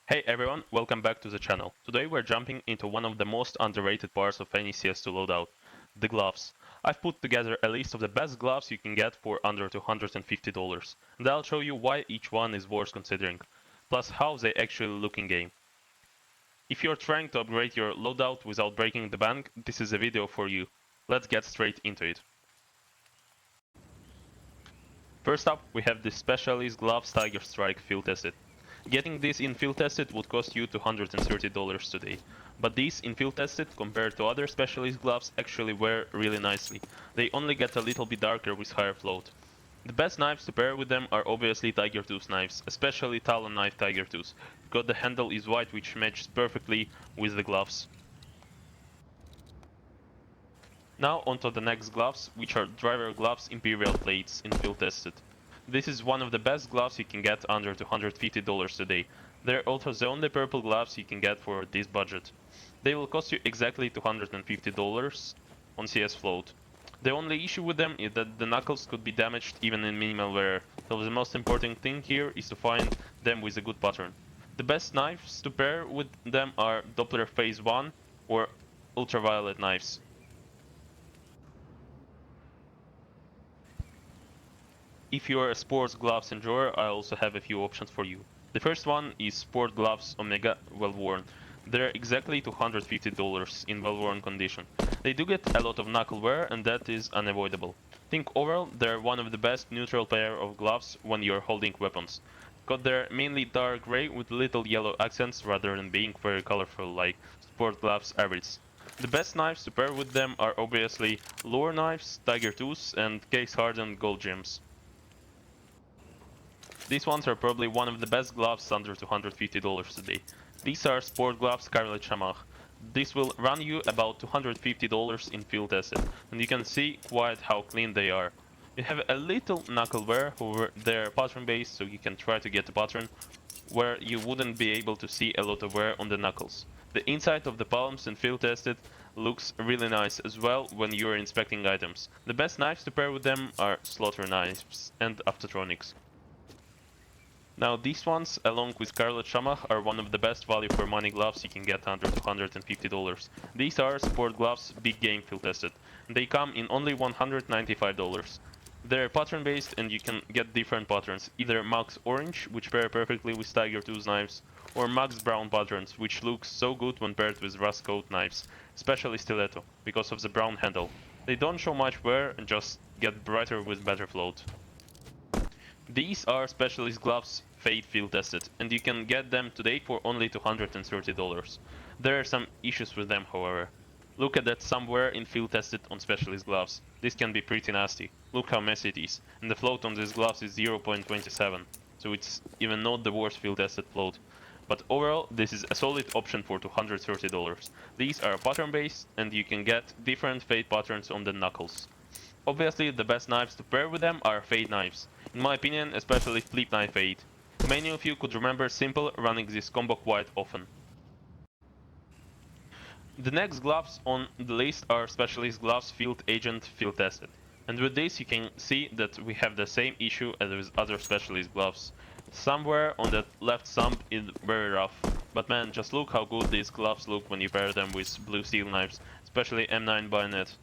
Hey everyone, welcome back to the channel. Today we're jumping into one of the most underrated parts of any CS2 loadout, the gloves. I've put together a list of the best gloves you can get for under $250, and I'll show you why each one is worth considering, plus how they actually look in game. If you're trying to upgrade your loadout without breaking the bank, this is a video for you. Let's get straight into it. First up, we have the Specialist Gloves Tiger Strike field tested. Getting this in field tested would cost you $230 today, but these in field tested compared to other specialist gloves actually wear really nicely. They only get a little bit darker with higher float. The best knives to pair with them are obviously Tiger Tooth knives, especially Talon knife Tiger Tooth, because the handle is white which matches perfectly with the gloves. Now onto the next gloves, which are driver gloves Imperial plates in field tested. This is one of the best gloves you can get under $250 today. They're also the only purple gloves you can get for this budget. They will cost you exactly $250 on CS float. The only issue with them is that the knuckles could be damaged even in minimal wear, so the most important thing here is to find them with a good pattern. The best knives to pair with them are Doppler Phase 1 or ultraviolet knives. If you are a sports gloves enjoyer, I also have a few options for you. The first one is Sport Gloves Omega Well Worn. They're exactly $250 in well worn condition. They do get a lot of knuckle wear and that is unavoidable. Think overall they're one of the best neutral pair of gloves when you're holding weapons. Cause they're mainly dark grey with little yellow accents rather than being very colorful like sport gloves average. The best knives to pair with them are obviously lure knives, tiger tooths and case hardened gold gems. These ones are probably one of the best gloves under $250 today. These are sport gloves Scarlet Chamach. This will run you about $250 in field tested, and you can see quite how clean they are. You have a little knuckle wear, however they're pattern based so you can try to get a pattern where you wouldn't be able to see a lot of wear on the knuckles. The inside of the palms in field tested looks really nice as well when you're inspecting items. The best knives to pair with them are slaughter knives and Aftotronics. Now these ones, along with Scarlet Shamach, are one of the best value for money gloves you can get under $250. These are sport gloves, big game field tested. They come in only $195. They're pattern based and you can get different patterns, either Max Orange, which pair perfectly with Tiger Tooth knives, or Max Brown patterns, which looks so good when paired with Rust Coat knives, especially Stiletto, because of the brown handle. They don't show much wear and just get brighter with better float. These are Specialist Gloves Fade field tested, and you can get them today for only $230. There are some issues with them, however. Look at that somewhere in field tested on Specialist Gloves. This can be pretty nasty. Look how messy it is, and the float on these gloves is 0.27, so it's even not the worst field tested float. But overall, this is a solid option for $230. These are pattern based, and you can get different fade patterns on the knuckles. Obviously, the best knives to pair with them are fade knives. In my opinion, especially flip knife fade. Many of you could remember Simple running this combo quite often. The next gloves on the list are Specialist Gloves Field Agent field tested. And with this you can see that we have the same issue as with other Specialist Gloves. Somewhere on that left thumb is very rough. But man, just look how good these gloves look when you pair them with blue steel knives, especially M9 bayonet.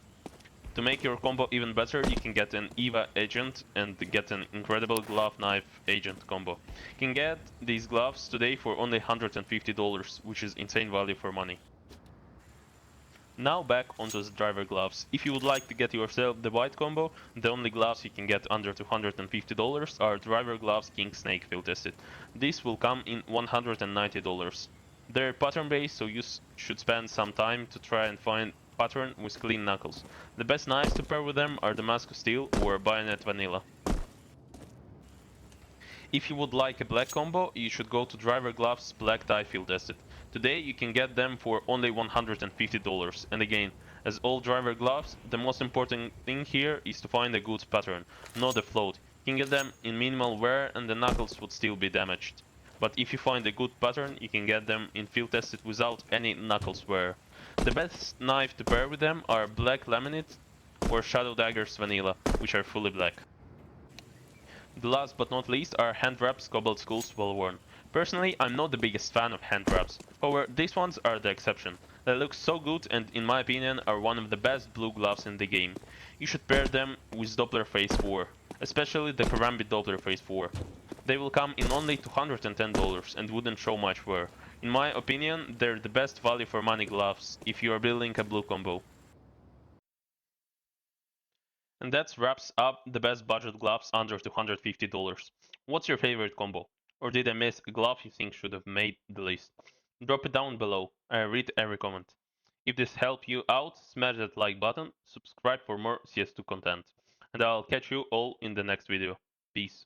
To make your combo even better, you can get an EVA agent and get an incredible glove knife agent combo. You can get these gloves today for only $150, which is insane value for money. Now back onto the driver gloves. If you would like to get yourself the white combo, the only gloves you can get under $250 are driver gloves King Snake field tested. This will come in $190. They're pattern based, so you should spend some time to try and find pattern with clean knuckles. The best knives to pair with them are Damascus Steel or Bayonet Vanilla. If you would like a black combo, you should go to Driver Gloves Black Tie field tested. Today you can get them for only $150, and again, as all driver gloves, the most important thing here is to find a good pattern, not a float. You can get them in minimal wear and the knuckles would still be damaged. But if you find a good pattern, you can get them in field tested without any knuckles wear. The best knife to pair with them are Black Laminate or Shadow Daggers Vanilla, which are fully black. The last but not least are hand wraps Cobalt Skulls Well Worn. Personally, I'm not the biggest fan of hand wraps, however, these ones are the exception. They look so good and in my opinion are one of the best blue gloves in the game. You should pair them with Doppler Phase 4, especially the Karambit Doppler Phase 4. They will come in only $210 and wouldn't show much wear. In my opinion, they're the best value for money gloves if you are building a blue combo. And that wraps up the best budget gloves under $250. What's your favorite combo? Or did I miss a glove you think should have made the list? Drop it down below. I read every comment. If this helped you out, smash that like button, subscribe for more CS2 content. And I'll catch you all in the next video. Peace.